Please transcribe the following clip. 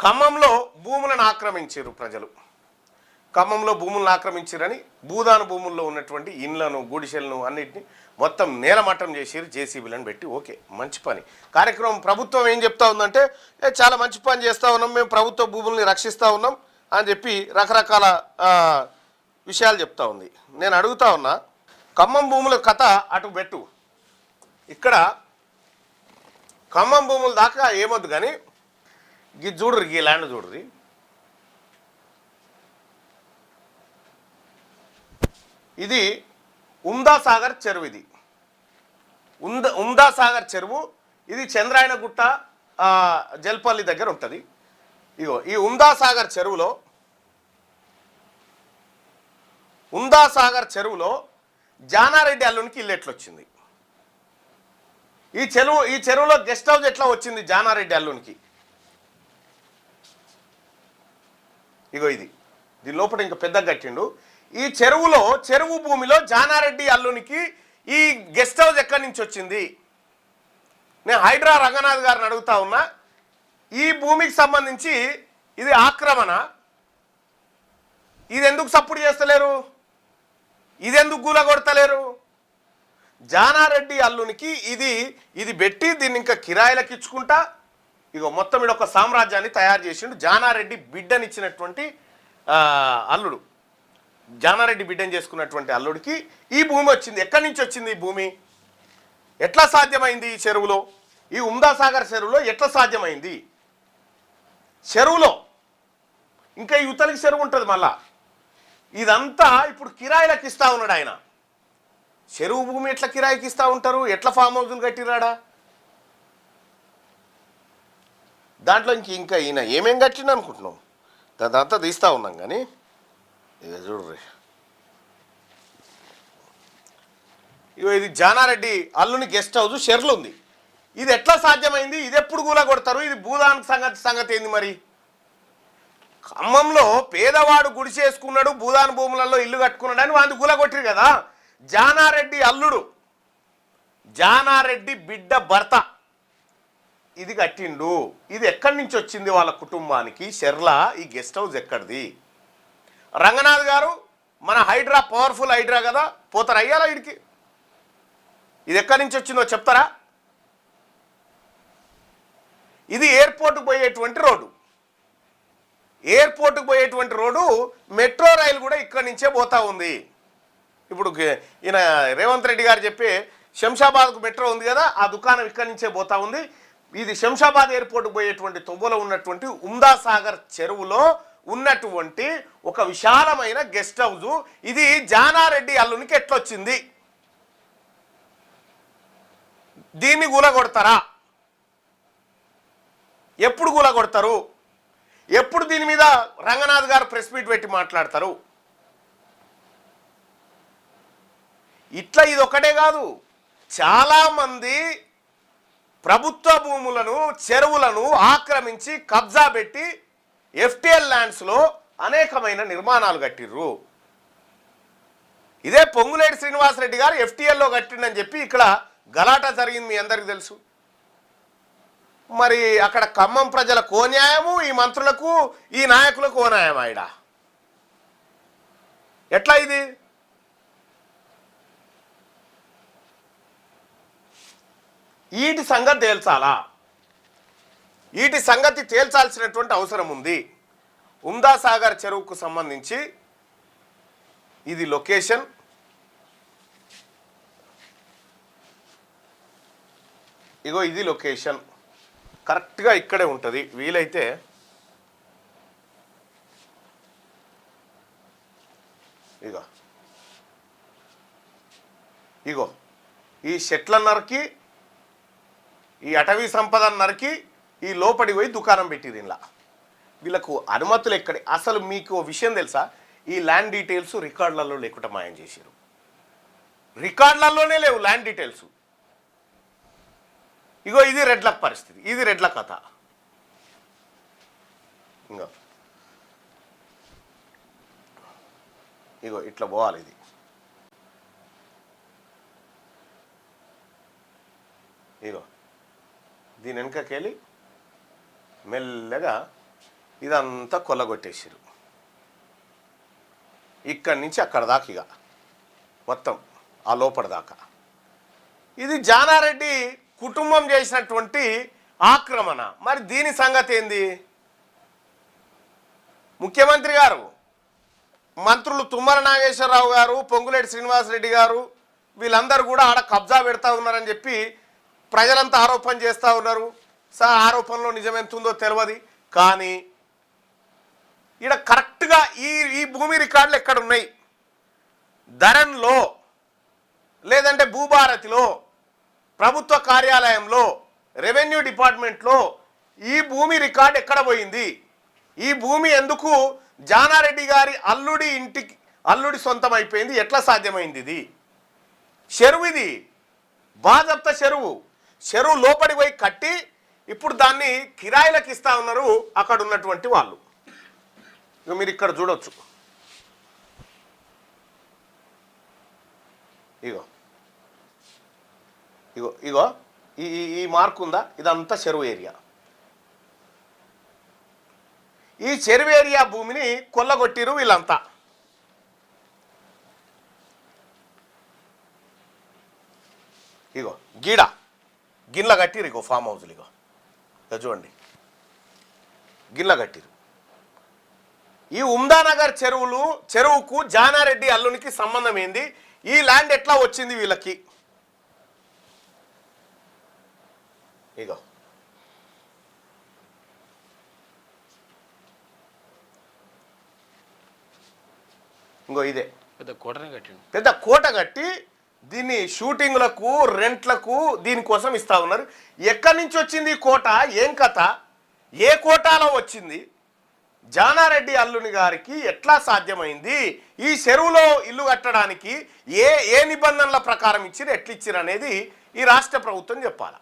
ఖమ్మంలో భూములను ఆక్రమించారు ప్రజలు. ఖమ్మంలో భూములను ఆక్రమించారని భూదాన భూముల్లో ఉన్నటువంటి ఇండ్లను గుడిసెలను అన్నిటిని మొత్తం నేలమట్టం చేసి జేసీబీలను పెట్టి ఓకే మంచి పని కార్యక్రమం. ప్రభుత్వం ఏం చెప్తా ఉందంటే చాలా మంచి పని చేస్తూ ఉన్నాం, మేము ప్రభుత్వ భూముల్ని రక్షిస్తూ ఉన్నాం అని చెప్పి రకరకాల విషయాలు చెప్తా ఉంది. నేను అడుగుతా ఉన్నా, ఖమ్మం భూముల కథ అటు పెట్టు, ఇక్కడ ఖమ్మం భూముల దాకా ఏమొద్దు కానీ ఇది చూడరు, ఈ ల్యాండ్ చూడరు. ఇది ఉమ్దాసాగర్ చెరువు. ఇది ఉమ్దాసాగర్ చెరువు. ఇది చంద్రాయనగుట్ట జల్పల్లి దగ్గర ఉంటుంది. ఇగో ఈ ఉమ్దాసాగర్ చెరువులో జానారెడ్డి అల్లునికి ఇల్లు ఎట్లా వచ్చింది? ఈ చెరువులో గెస్ట్ హౌస్ ఎట్లా వచ్చింది జానారెడ్డి అల్లునికి? ఇగో దీని లోపల ఇంకా పెద్దగా కట్టిండు. ఈ చెరువు భూమిలో జానారెడ్డి అల్లునికి ఈ గెస్ట్ హౌస్ ఎక్కడి నుంచి వచ్చింది? నేను హైడ్రా రంగనాథ్ గారిని అడుగుతా ఉన్నా, ఈ భూమికి సంబంధించి ఇది ఆక్రమణ, ఇది ఎందుకు సపోర్ట్ చేస్తలేరు? ఇది ఎందుకు కూలగొడతలేరు? జానారెడ్డి అల్లునికి ఇది పెట్టి దీన్ని ఇంకా కిరాయిలకు ఇచ్చుకుంటా ఇగో మొత్తం ఇది ఒక సామ్రాజ్యాన్ని తయారు చేసిండు. జానారెడ్డి బిడ్డనిచ్చినటువంటి అల్లుడు, జానారెడ్డి బిడ్డని చేసుకున్నటువంటి అల్లుడికి ఈ భూమి వచ్చింది. ఎక్కడి నుంచి వచ్చింది ఈ భూమి? ఎట్లా సాధ్యమైంది? ఈ చెరువులో, ఈ ఉమ్దాసాగర్ చెరువులో ఎట్లా సాధ్యమైంది? చెరువులో ఇంకా యువతలకి చెరువు ఉంటుంది. మళ్ళా ఇదంతా ఇప్పుడు కిరాయిలకు ఇస్తా ఉన్నాడు ఆయన. చెరువు భూమి ఎట్లా కిరాయికి ఇస్తా ఉంటారు? ఎట్లా ఫామ్ హౌజులు కట్టిరాడా? దాంట్లో ఇంకా ఈయన ఏమేం కట్టిండు అనుకుంటున్నాం? దాంతా తీస్తూ ఉన్నాం కానీ ఇక చూడ్రి, ఇగో ఇది జానారెడ్డి అల్లుని గెస్ట్ హౌస్ షెర్లు ఉంది. ఇది ఎట్లా సాధ్యమైంది? ఇది ఎప్పుడు కూల కొడతారు? ఇది భూదాన్ సంగతి ఏంది మరి? ఖమ్మంలో పేదవాడు గుడిసేసుకున్నాడు, భూదాన్ భూములలో ఇల్లు కట్టుకున్నాడు అని వాంది కూల కొట్టిరు కదా. జానారెడ్డి అల్లుడు, జానారెడ్డి బిడ్డ భర్త ఇది కట్టిండు. ఇది ఎక్కడి నుంచి వచ్చింది వాళ్ళ కుటుంబానికి? షెర్లా ఈ గెస్ట్ హౌస్ ఎక్కడిది? రంగనాథ్ గారు మన హైడ్రా, పవర్ఫుల్ హైడ్రా కదా, పోతారు అయ్యాలా వీడికి? ఇది ఎక్కడి నుంచి వచ్చిందో చెప్తారా? ఇది ఎయిర్పోర్ట్కి పోయేటువంటి రోడ్డు. ఎయిర్పోర్ట్కి పోయేటువంటి రోడ్డు, మెట్రో రైలు కూడా ఇక్కడి నుంచే పోతా ఉంది. ఇప్పుడు ఈయన రేవంత్ రెడ్డి గారు చెప్పి శంషాబాద్కు మెట్రో ఉంది కదా, ఆ దుకాణం ఇక్కడి నుంచే పోతా ఉంది. ఇది శంషాబాద్ ఎయిర్పోర్ట్కి పోయేటువంటి తొవ్వలో ఉన్నటువంటి ఉమ్దాసాగర్ చెరువులో ఉన్నటువంటి ఒక విశాలమైన గెస్ట్ హౌజు. ఇది జానారెడ్డి అల్లునికి ఎట్లొచ్చింది? దీన్ని కూలగొడతారా? ఎప్పుడు కూలగొడతారు? ఎప్పుడు దీని మీద రంగనాథ్ గారు ప్రెస్ మీట్ పెట్టి మాట్లాడతారు? ఇట్లా ఇది ఒకటే కాదు, చాలామంది ప్రభుత్వ భూములను, చెరువులను ఆక్రమించి కబ్జా పెట్టి ఎఫ్టీఎల్ ల్యాండ్స్లో అనేకమైన నిర్మాణాలు కట్టిర్రు. ఇదే పొంగులేటి శ్రీనివాసరెడ్డి గారు ఎఫ్టీఎల్లో కట్టిండని చెప్పి ఇక్కడ గలాటా జరిగింది, మీ అందరికీ తెలుసు. మరి అక్కడ ఖమ్మం ప్రజల కోన్యాయము, ఈ మంత్రులకు, ఈ నాయకులకు కోన్యాయం. ఆవిడ ఎట్లా ఇది? వీటి సంగతి తేల్చాలా? వీటి సంగతి తేల్చాల్సినటువంటి అవసరం ఉంది. ఉమ్దాసాగర్ చెరువుకు సంబంధించి ఇది లొకేషన్. ఇగో ఇది లొకేషన్, కరెక్ట్గా ఇక్కడే ఉంటుంది. వీలైతే ఇగో ఈ చెట్లన్నరకి, ఈ అటవీ సంపద నరికి ఈ లోపడి పోయి దుకాణం పెట్టిరు. ఇలా వీళ్ళకు అనుమతులు ఎక్కడే? అసలు మీకు ఓ విషయం తెలుసా? ఈ ల్యాండ్ డీటెయిల్స్ రికార్డులలో లేకుండా మాయం చేశారు. రికార్డులలోనే లేవు ల్యాండ్ డీటెయిల్స్. ఇగో ఇది రెడ్ల పరిస్థితి, ఇది రెడ్ల కథ. ఇగో ఇట్లా పోవాలి. ఇది ఇగో దీని వెనుకకెళ్ళి మెల్లగా ఇదంతా కొల్లగొట్టేసారు. ఇక్కడి నుంచి అక్కడ దాకా ఇక మొత్తం ఆ లోపల దాకా. ఇది జానారెడ్డి కుటుంబం చేసినటువంటి ఆక్రమణ. మరి దీని సంగతి ఏంది? ముఖ్యమంత్రి గారు, మంత్రులు తుమ్మల నాగేశ్వరరావు గారు, పొంగులేటి శ్రీనివాసరెడ్డి గారు వీళ్ళందరూ కూడా ఆడ కబ్జా పెడతా ఉన్నారని చెప్పి ప్రజలంతా ఆరోపణ చేస్తూ ఉన్నారు. ఆరోపణలో నిజమెంతుందో తెలియదు. కానీ ఇక్కడ కరెక్ట్గా ఈ భూమి రికార్డులు ఎక్కడున్నాయి? ధరన్లో, లేదంటే భూభారతిలో, ప్రభుత్వ కార్యాలయంలో, రెవెన్యూ డిపార్ట్మెంట్లో ఈ భూమి రికార్డు ఎక్కడ పోయింది? ఈ భూమి ఎందుకు జానారెడ్డి గారి అల్లుడి సొంతం అయిపోయింది? ఎట్లా సాధ్యమైంది? ఇది చెరువు, ఇది బాజప్త చెరువు లోపడి పోయి కట్టి ఇప్పుడు దాన్ని కిరాయిలకు ఇస్తా ఉన్నారు అక్కడ ఉన్నటువంటి వాళ్ళు. ఇక మీరు ఇక్కడ చూడొచ్చు. ఇగో ఇగో ఇగో ఈ మార్క్ ఉందా? ఇదంతా చెరువు ఏరియా. ఈ చెరువు ఏరియా భూమిని కొల్లగొట్టిరు వీళ్ళంతా. ఇగో గిన్నెల కట్టిరు. ఇగో ఫామ్ హౌస్లు ఇగో చూడండి, గిన్నెల కట్టిరు. ఈ ఉమ్దానగర్ చెరువుకు జానారెడ్డి అల్లునికి సంబంధం ఏంది? ఈ ల్యాండ్ ఎట్లా వచ్చింది వీళ్ళకి? ఇగో ఇంకో ఇదే పెద్ద కోట కట్టి దీన్ని షూటింగ్లకు, రెంట్లకు, దీనికోసం ఇస్తా ఉన్నారు. ఎక్కడి నుంచి వచ్చింది ఈ కోట? ఏం కథ? ఏ కోటాలో వచ్చింది? జానారెడ్డి అల్లుని గారికి ఎట్లా సాధ్యమైంది? ఈ చెరువులో ఇల్లు కట్టడానికి ఏ నిబంధనల ప్రకారం ఇచ్చిరు, ఎట్లిచ్చిరు అనేది ఈ రాష్ట్ర ప్రభుత్వం చెప్పాలి.